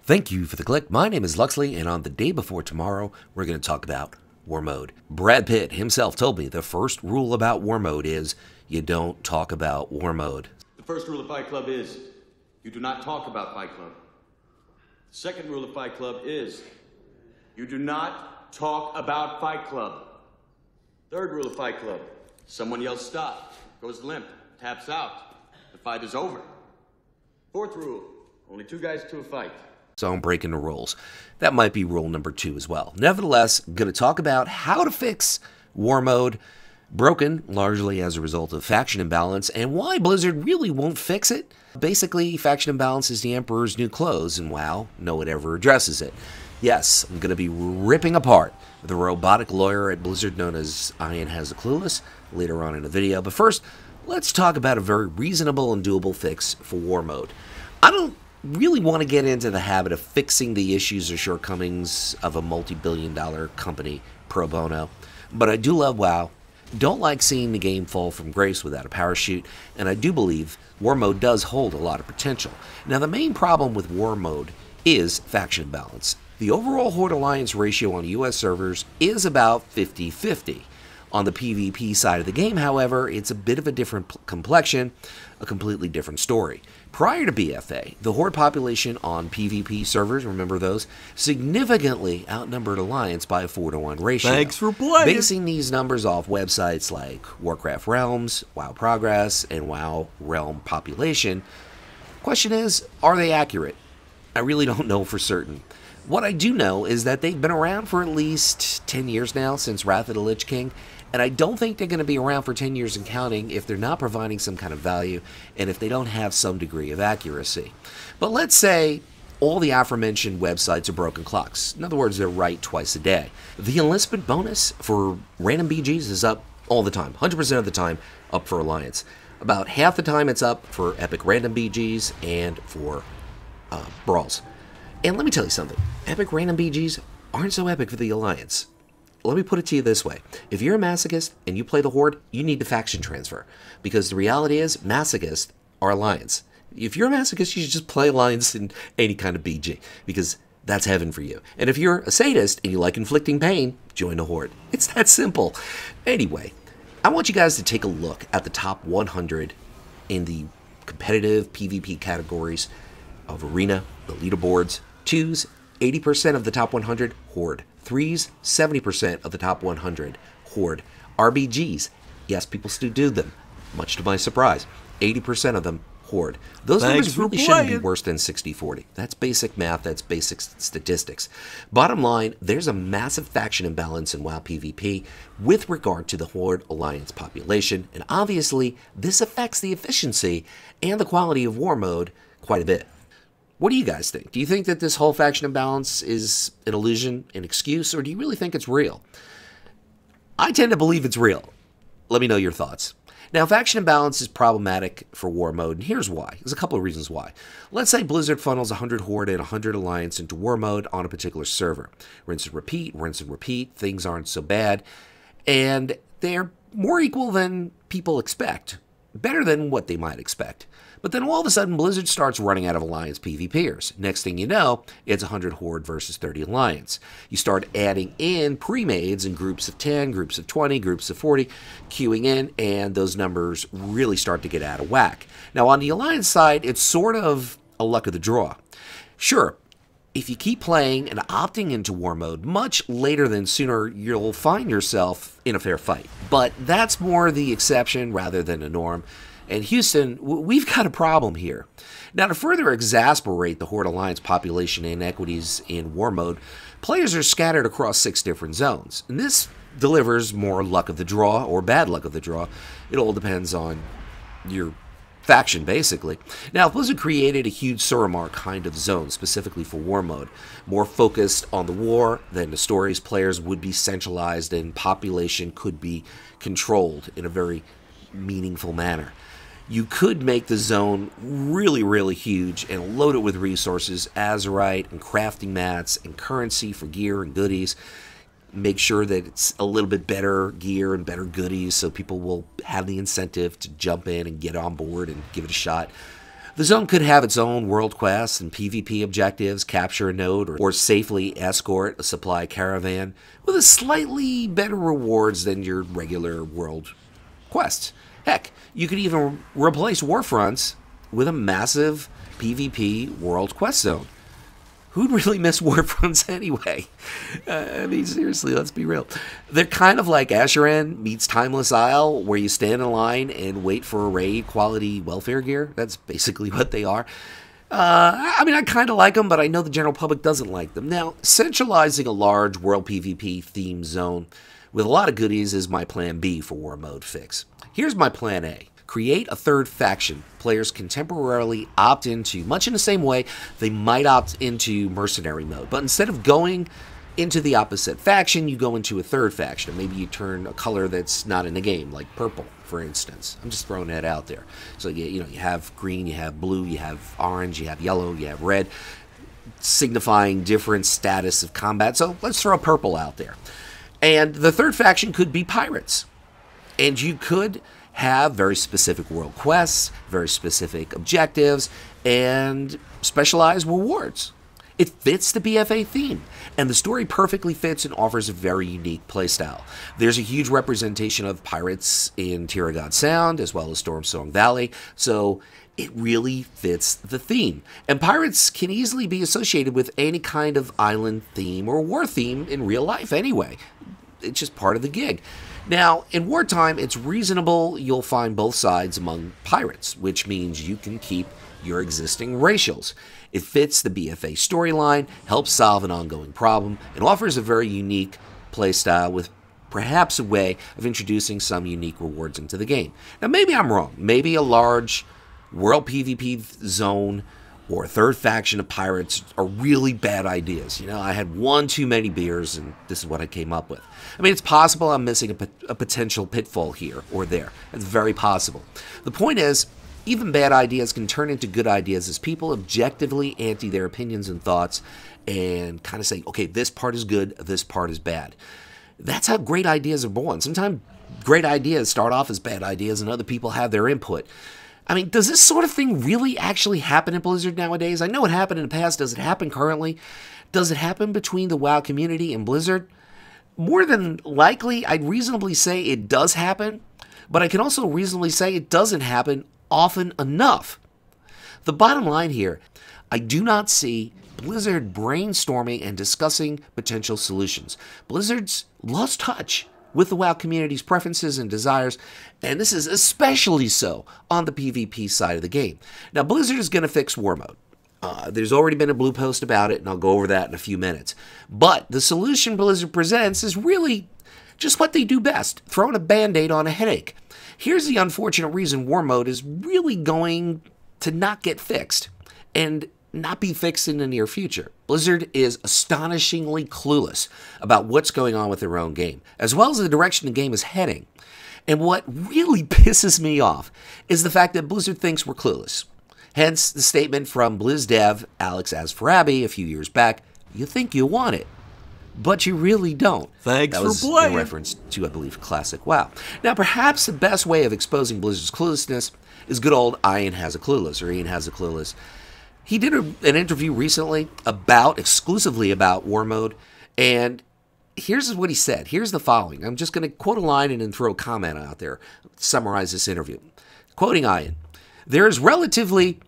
Thank you for the click. My name is Luxley, and on the day before tomorrow, we're going to talk about Warmode. Brad Pitt himself told me the first rule about Warmode is you don't talk about Warmode. The first rule of Fight Club is you do not talk about Fight Club. The second rule of Fight Club is you do not talk about Fight Club. Third rule of Fight Club, someone yells stop, goes limp, taps out, the fight is over. Fourth rule, only two guys to a fight. So I'm breaking the rules. That might be rule number 2 as well. Nevertheless, I'm going to talk about how to fix Warmode, broken largely as a result of faction imbalance, and why Blizzard really won't fix it. Basically, faction imbalance is the Emperor's new clothes, and wow, no one ever addresses it. Yes, I'm going to be ripping apart the robotic lawyer at Blizzard known as Ian Has the Clueless later on in the video. But first, let's talk about a very reasonable and doable fix for Warmode. I don't really want to get into the habit of fixing the issues or shortcomings of a multi-billion-dollar company pro bono, but I do love WoW, don't like seeing the game fall from grace without a parachute, and I do believe Warmode does hold a lot of potential. Now, the main problem with Warmode is faction balance. The overall Horde Alliance ratio on US servers is about 50-50. On the PvP side of the game, however, it's a bit of a different complexion, a completely different story. Prior to BFA, the Horde population on PvP servers, remember those, significantly outnumbered Alliance by a 4-to-1 ratio. Thanks for playing! Basing these numbers off websites like Warcraft Realms, WoW Progress, and WoW Realm Population, question is, are they accurate? I really don't know for certain. What I do know is that they've been around for at least 10 years now, since Wrath of the Lich King, and I don't think they're going to be around for 10 years and counting if they're not providing some kind of value and if they don't have some degree of accuracy. But let's say all the aforementioned websites are broken clocks. In other words, they're right twice a day. The enlistment bonus for random BGs is up all the time, 100% of the time up for Alliance. About half the time it's up for epic random BGs and for brawls. And let me tell you something, epic random BGs aren't so epic for the Alliance. Let me put it to you this way. If you're a masochist and you play the Horde, you need to faction transfer. Because the reality is, masochists are Alliance. If you're a masochist, you should just play Alliance in any kind of BG. Because that's heaven for you. And if you're a sadist and you like inflicting pain, join the Horde. It's that simple. Anyway, I want you guys to take a look at the top 100 in the competitive PvP categories of Arena, the leaderboards. 2s, 80% of the top 100, Horde. 3s, 70% of the top 100, Horde. RBGs, yes, people still do them, much to my surprise. 80% of them, Horde. Those numbers really shouldn't be worse than 60-40. That's basic math, that's basic statistics. Bottom line, there's a massive faction imbalance in WoW PvP with regard to the Horde Alliance population, and obviously, this affects the efficiency and the quality of Warmode quite a bit. What do you guys think? Do you think that this whole faction imbalance is an illusion, an excuse, or do you really think it's real? I tend to believe it's real. Let me know your thoughts. Now, faction imbalance is problematic for Warmode, and here's why. There's a couple of reasons why. Let's say Blizzard funnels 100 Horde and 100 Alliance into Warmode on a particular server. Rinse and repeat, things aren't so bad, and they're more equal than people expect. Better than what they might expect. But then all of a sudden, Blizzard starts running out of Alliance PvPers. Next thing you know, it's 100 Horde versus 30 Alliance. You start adding in pre-mades in groups of 10, groups of 20, groups of 40, queuing in, and those numbers really start to get out of whack. Now, on the Alliance side, it's sort of a luck of the draw. Sure, if you keep playing and opting into Warmode much later than sooner, you'll find yourself in a fair fight. But that's more the exception rather than the norm. And Houston, we've got a problem here. Now, to further exasperate the Horde Alliance population inequities in Warmode, players are scattered across 6 different zones. And this delivers more luck of the draw or bad luck of the draw. It all depends on your faction, basically. Now, if Blizzard created a huge Suramar kind of zone specifically for Warmode, more focused on the war than the stories, players would be centralized and population could be controlled in a very meaningful manner. You could make the zone really, really huge and load it with resources, Azerite and crafting mats and currency for gear and goodies. Make sure that it's a little bit better gear and better goodies so people will have the incentive to jump in and get on board and give it a shot. The zone could have its own world quests and PvP objectives, capture a node, or safely escort a supply caravan, with a slightly better rewards than your regular world quests. Heck, you could even replace Warfronts with a massive PvP world quest zone. Who'd really miss Warfronts anyway? I mean, seriously, let's be real. They're kind of like Asheran meets Timeless Isle, where you stand in line and wait for a raid quality welfare gear. That's basically what they are. I mean, I kind of like them, but I know the general public doesn't like them. Now, centralizing a large world PvP theme zone with a lot of goodies is my plan B for Warmode fix. Here's my plan A. Create a third faction players can temporarily opt into, much in the same way they might opt into mercenary mode. But instead of going into the opposite faction, you go into a third faction. Maybe you turn a color that's not in the game, like purple, for instance. I'm just throwing that out there. So you have green, you have blue, you have orange, you have yellow, you have red, signifying different status of combat. So let's throw purple out there. And the third faction could be pirates. And you could have very specific world quests, very specific objectives, and specialized rewards. It fits the BFA theme, and the story perfectly fits and offers a very unique playstyle. There's a huge representation of pirates in Tiragod Sound, as well as Stormsong Valley, so it really fits the theme. And pirates can easily be associated with any kind of island theme or war theme in real life anyway. It's just part of the gig. Now, in wartime, it's reasonable you'll find both sides among pirates, which means you can keep your existing racials. It fits the BFA storyline, helps solve an ongoing problem, and offers a very unique playstyle with perhaps a way of introducing some unique rewards into the game. Now, maybe I'm wrong. Maybe a large world PvP zone or a third faction of pirates are really bad ideas. I had one too many beers, and this is what I came up with. I mean, it's possible I'm missing a potential pitfall here or there. It's very possible. The point is, even bad ideas can turn into good ideas as people objectively ante their opinions and thoughts and kind of say, okay, this part is good, this part is bad. That's how great ideas are born. Sometimes great ideas start off as bad ideas and other people have their input. I mean, does this sort of thing really actually happen in Blizzard nowadays? I know it happened in the past. Does it happen currently? Does it happen between the WoW community and Blizzard? More than likely, I'd reasonably say it does happen, but I can also reasonably say it doesn't happen often enough. The bottom line here, I do not see Blizzard brainstorming and discussing potential solutions. Blizzard's lost touch with the WoW community's preferences and desires, and this is especially so on the PvP side of the game. Now, Blizzard is going to fix Warmode. There's already been a blue post about it, and I'll go over that in a few minutes. But the solution Blizzard presents is really just what they do best, throwing a Band-Aid on a headache. Here's the unfortunate reason Warmode is really going to not get fixed, and not be fixed in the near future. Blizzard is astonishingly clueless about what's going on with their own game, as well as the direction the game is heading. And what really pisses me off is the fact that Blizzard thinks we're clueless. Hence the statement from Blizz dev Alex Asfarabi a few years back, you think you want it, but you really don't. Thanks for playing. That was in reference to, I believe, classic WoW. Now, perhaps the best way of exposing Blizzard's cluelessness is good old Ian Has a Clueless, or Ian Has a Clueless. He did an interview recently exclusively about Warmode, and here's what he said. Here's the following. I'm just going to quote a line and then throw a comment out there to summarize this interview. Quoting Ian, there is relatively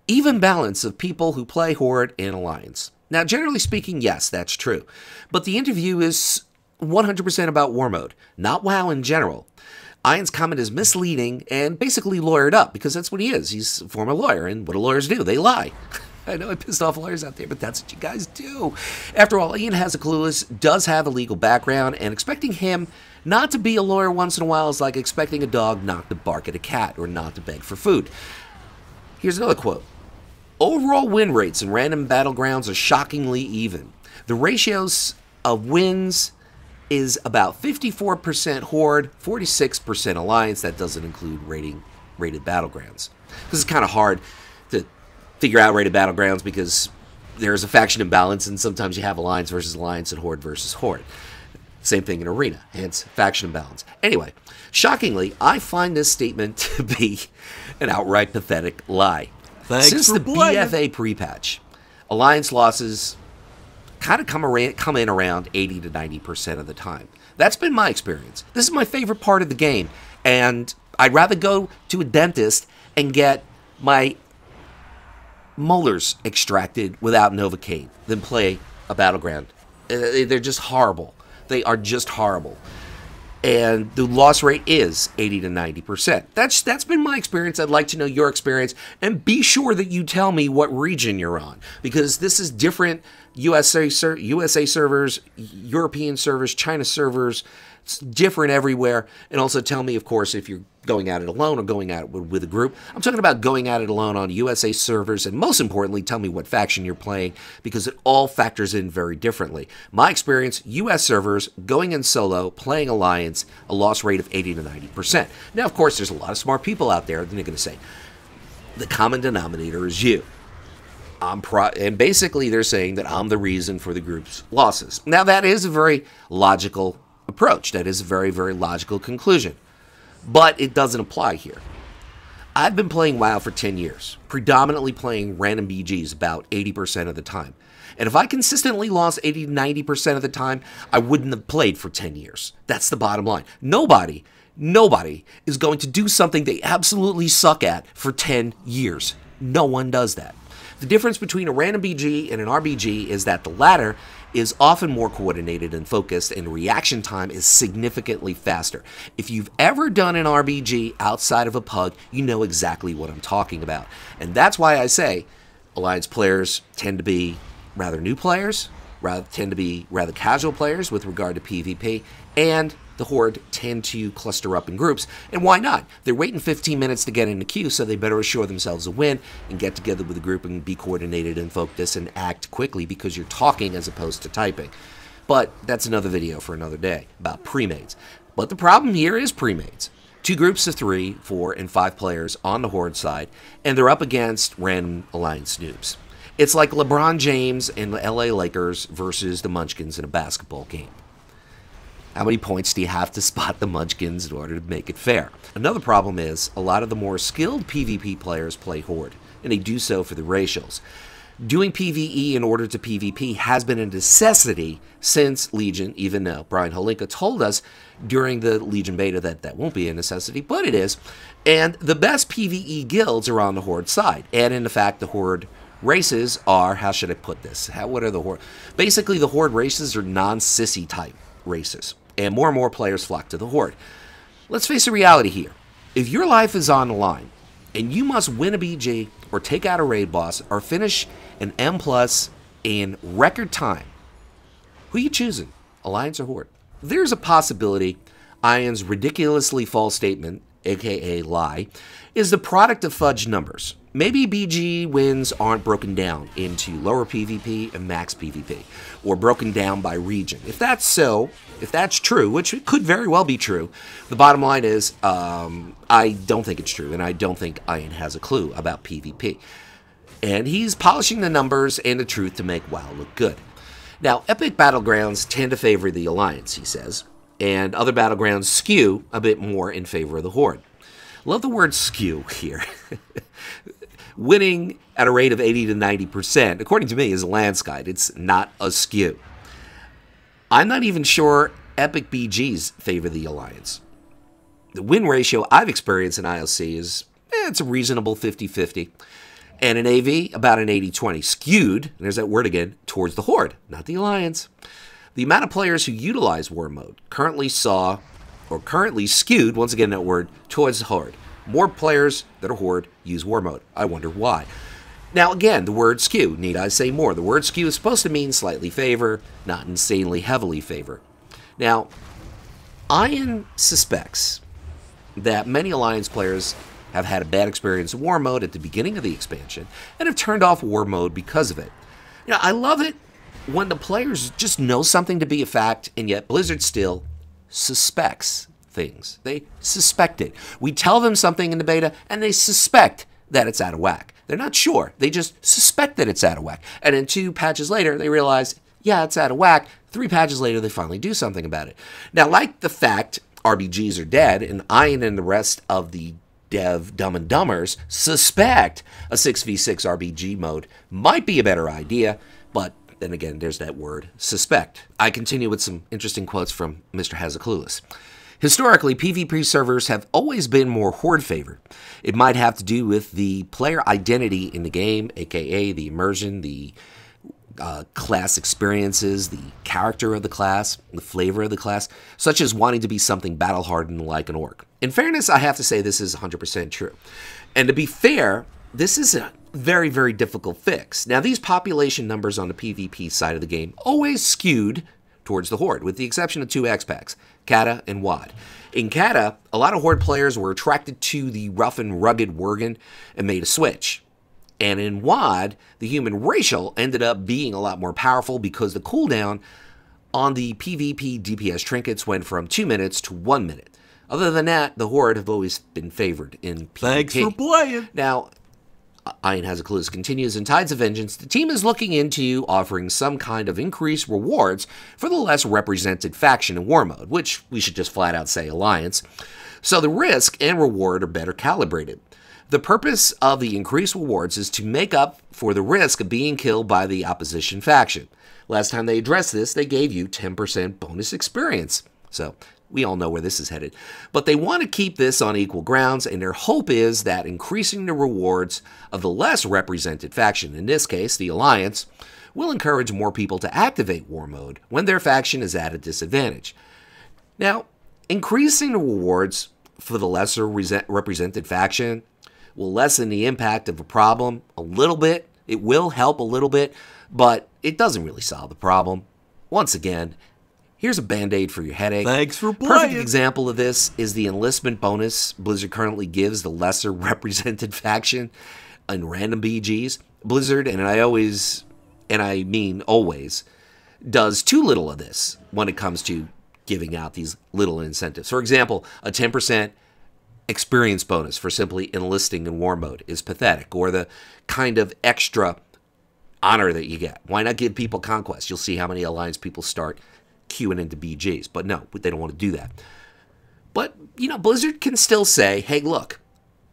even balance of people who play Horde and Alliance. Now, generally speaking, yes, that's true. But the interview is 100% about Warmode, not WoW in general. Ian's comment is misleading and basically lawyered up, because that's what he is. He's a former lawyer, and what do lawyers do? They lie. I know I pissed off lawyers out there, but that's what you guys do. After all, Ian Has a Clueless does have a legal background, and expecting him not to be a lawyer once in a while is like expecting a dog not to bark at a cat or not to beg for food. Here's another quote. Overall win rates in random battlegrounds are shockingly even. The ratios of wins is about 54% Horde, 46% Alliance. That doesn't include rated battlegrounds. Because it's kind of hard to figure out rated battlegrounds because there's a faction imbalance, and sometimes you have Alliance versus Alliance and Horde versus Horde. Same thing in Arena, hence faction imbalance. Anyway, shockingly, I find this statement to be an outright pathetic lie. Thanks Since for the playing. BFA pre-patch, Alliance losses kind of come in around 80 to 90% of the time. That's been my experience. This is my favorite part of the game, and I'd rather go to a dentist and get my molars extracted without Novocaine than play a battleground. They're just horrible. They are just horrible. And the loss rate is 80 to 90%. That's been my experience. I'd like to know your experience, and be sure that you tell me what region you're on, because this is different. USA servers, European servers, China servers. It's different everywhere. And also tell me, of course, if you're going at it alone or going at it with a group. I'm talking about going at it alone on USA servers, and most importantly, tell me what faction you're playing, because it all factors in very differently. My experience, US servers, going in solo, playing Alliance, a loss rate of 80 to 90%. Now, of course, there's a lot of smart people out there, and they're going to say, the common denominator is you. And basically they're saying that I'm the reason for the group's losses. Now, that is a very logical approach. That is a very, very logical conclusion. But it doesn't apply here. I've been playing WoW for 10 years, predominantly playing random BGs about 80% of the time. And if I consistently lost 80 to 90% of the time, I wouldn't have played for 10 years. That's the bottom line. Nobody is going to do something they absolutely suck at for 10 years. No one does that. The difference between a random BG and an RBG is that the latter is often more coordinated and focused, and reaction time is significantly faster. If you've ever done an RBG outside of a pug, you know exactly what I'm talking about. And that's why I say Alliance players tend to be rather new players, tend to be rather casual players with regard to PvP, and the Horde tend to cluster up in groups. And why not? They're waiting 15 minutes to get in the queue, so they better assure themselves a win and get together with the group and be coordinated and focused and act quickly, because you're talking as opposed to typing. But that's another video for another day about pre-mates. But the problem here is pre-mates. 2 groups of 3, 4, and 5 players on the Horde side, and they're up against random Alliance noobs. It's like LeBron James and the LA Lakers versus the Munchkins in a basketball game. How many points do you have to spot the Munchkins in order to make it fair? Another problem is a lot of the more skilled PvP players play Horde, and they do so for the racials. Doing PvE in order to PvP has been a necessity since Legion, even though Brian Holinka told us during the Legion beta that that won't be a necessity, but it is. And the best PvE guilds are on the Horde side. And in fact, the Horde races are, how should I put this? What are the Horde? Basically, the Horde races are non-sissy type races, and more players flock to the Horde. Let's face the reality here. If your life is on the line, and you must win a BG, or take out a raid boss, or finish an M+ in record time, who are you choosing? Alliance or Horde? There's a possibility Ian's ridiculously false statement, aka lie, is the product of fudged numbers. Maybe BG wins aren't broken down into lower PvP and max PvP, or broken down by region. If that's so, if that's true, which it could very well be true, the bottom line is I don't think it's true, and I don't think Ian has a clue about PvP. And he's polishing the numbers and the truth to make WoW look good. Now, epic battlegrounds tend to favor the Alliance, he says, and other battlegrounds skew a bit more in favor of the Horde. Love the word skew here. Winning at a rate of 80 to 90%, according to me, is a landslide. It's not a skew. I'm not even sure epic BGs favor the Alliance. The win ratio I've experienced in ILC is, it's a reasonable 50-50. And in AV, about an 80-20. Skewed, there's that word again, towards the Horde, not the Alliance. The amount of players who utilize Warmode currently skewed, once again that word, towards the Horde. More players that are Horde use Warmode. I wonder why. Now again, the word skew, need I say more? The word skew is supposed to mean slightly favor, not insanely heavily favor. Now, Ian suspects that many Alliance players have had a bad experience in Warmode at the beginning of the expansion and have turned off Warmode because of it. You know, I love it when the players just know something to be a fact, and yet Blizzard still suspects things. They suspect it. We tell them something in the beta, and they suspect that it's out of whack. They're not sure. They just suspect that it's out of whack. And then 2 patches later, they realize, yeah, it's out of whack. 3 patches later, they finally do something about it. Now, like the fact RBGs are dead, and Ian and the rest of the dev Dumb and Dumbers suspect a 6v6 RPG mode might be a better idea, but then again, there's that word, suspect. I continue with some interesting quotes from Mr. Hazaclulis. Historically, PvP servers have always been more Horde favored. It might have to do with the player identity in the game, aka the immersion, the class experiences, the character of the class, the flavor of the class, such as wanting to be something battle-hardened like an orc. In fairness, I have to say this is 100% true. And to be fair, this is a very, very difficult fix. Now, these population numbers on the PvP side of the game always skewed towards the Horde, with the exception of two X-Packs, Kata and Wad. In Kata, a lot of Horde players were attracted to the rough and rugged Worgen and made a switch. And in WoD, the human racial ended up being a lot more powerful because the cooldown on the PvP DPS trinkets went from 2 minutes to 1 minute. Other than that, the Horde have always been favored in PvP. Thanks for playing. Now, Ian Hazaclulis continues, in Tides of Vengeance, the team is looking into offering some kind of increased rewards for the less represented faction in Warmode, which we should just flat out say Alliance, so the risk and reward are better calibrated. The purpose of the increased rewards is to make up for the risk of being killed by the opposition faction. Last time they addressed this, they gave you 10% bonus experience. So we all know where this is headed. But they want to keep this on equal grounds, and their hope is that increasing the rewards of the less represented faction, in this case the Alliance, will encourage more people to activate Warmode when their faction is at a disadvantage. Now, increasing the rewards for the lesser represented faction will lessen the impact of a problem a little bit. It will help a little bit, but it doesn't really solve the problem. Once again, here's a band-aid for your headache. Thanks for playing. Perfect example of this is the enlistment bonus Blizzard currently gives the lesser represented faction in random BGs. Blizzard, and I mean always, does too little of this when it comes to giving out these little incentives. For example, a 10% experience bonus for simply enlisting in Warmode is pathetic, or the kind of extra honor that you get. Why not give people conquest? You'll see how many Alliance people start queuing into BGs, but no, they don't want to do that. But, you know, Blizzard can still say, hey, look,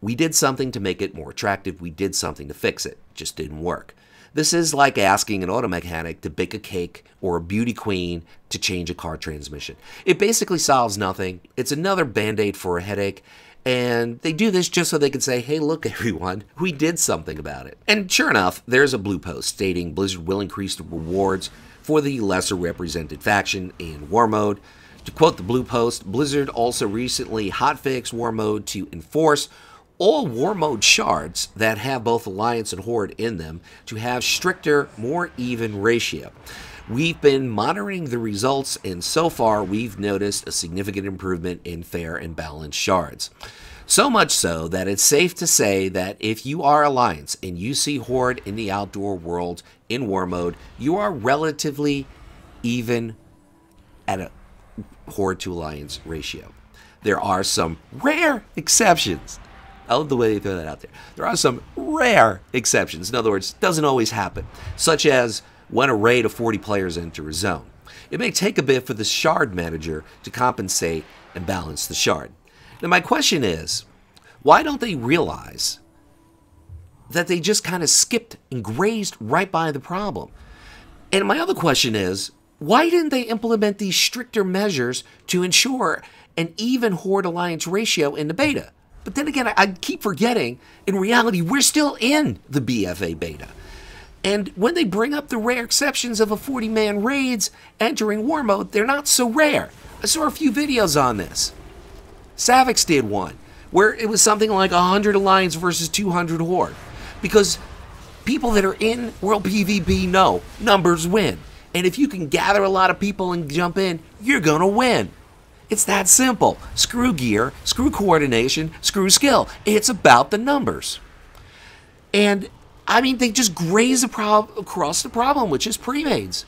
we did something to make it more attractive. We did something to fix it. Just didn't work. This is like asking an auto mechanic to bake a cake or a beauty queen to change a car transmission. It basically solves nothing. It's another band-aid for a headache. And they do this just so they can say, hey, look, everyone, we did something about it. And sure enough, there's a blue post stating Blizzard will increase the rewards for the lesser represented faction in Warmode. To quote the blue post, Blizzard also recently hotfixed Warmode to enforce all Warmode shards that have both Alliance and Horde in them to have stricter, more even ratio. We've been monitoring the results, and so far we've noticed a significant improvement in fair and balanced shards. So much so that it's safe to say that if you are Alliance and you see Horde in the outdoor world in Warmode, you are relatively even at a Horde to Alliance ratio. There are some rare exceptions. I love the way they throw that out there. There are some rare exceptions. In other words, it doesn't always happen, such as when a raid of 40 players enter a zone. It may take a bit for the shard manager to compensate and balance the shard. Now my question is, why don't they realize that they just kind of skipped and grazed right by the problem? And my other question is, why didn't they implement these stricter measures to ensure an even Horde Alliance ratio in the beta? But then again, I keep forgetting, in reality, we're still in the BFA beta. And when they bring up the rare exceptions of a 40-man raids entering Warmode, they're not so rare. I saw a few videos on this. Savix did one, where it was something like 100 Alliance versus 200 Horde. Because people that are in World PvP know numbers win. And if you can gather a lot of people and jump in, you're going to win. It's that simple. Screw gear, screw coordination, screw skill. It's about the numbers. And I mean, they just graze across the problem, which is pre-mades.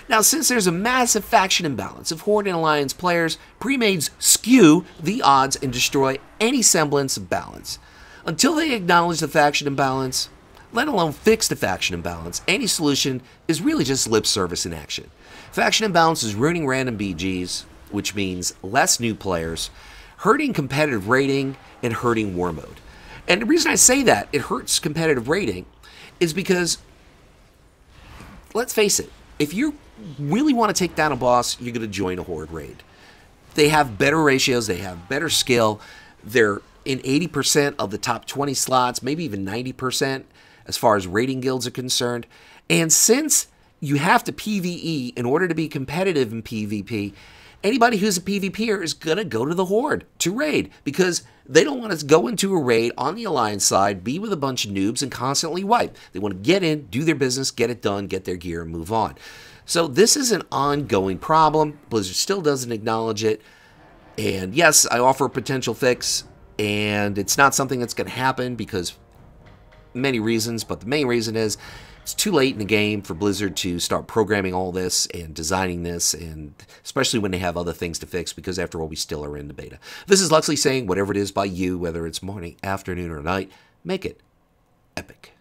Now, since there's a massive faction imbalance of Horde and Alliance players, pre-mades skew the odds and destroy any semblance of balance. Until they acknowledge the faction imbalance, let alone fix the faction imbalance, any solution is really just lip service in action. Faction imbalance is ruining random BGs, which means less new players, hurting competitive rating, and hurting Warmode. And the reason I say that it hurts competitive rating is because, let's face it, if you really want to take down a boss, you're going to join a Horde raid. They have better ratios, they have better skill, they're in 80% of the top 20 slots, maybe even 90% as far as raiding guilds are concerned. And since you have to PvE in order to be competitive in PvP, anybody who's a PvPer is going to go to the Horde to raid because they don't want to go into a raid on the Alliance side, be with a bunch of noobs, and constantly wipe. They want to get in, do their business, get it done, get their gear, and move on. So this is an ongoing problem. Blizzard still doesn't acknowledge it. And yes, I offer a potential fix, and it's not something that's going to happen because many reasons, but the main reason is it's too late in the game for Blizzard to start programming all this and designing this, and especially when they have other things to fix, because after all, we still are in the beta. This is Luxley saying, whatever it is by you, whether it's morning, afternoon, or night, make it epic.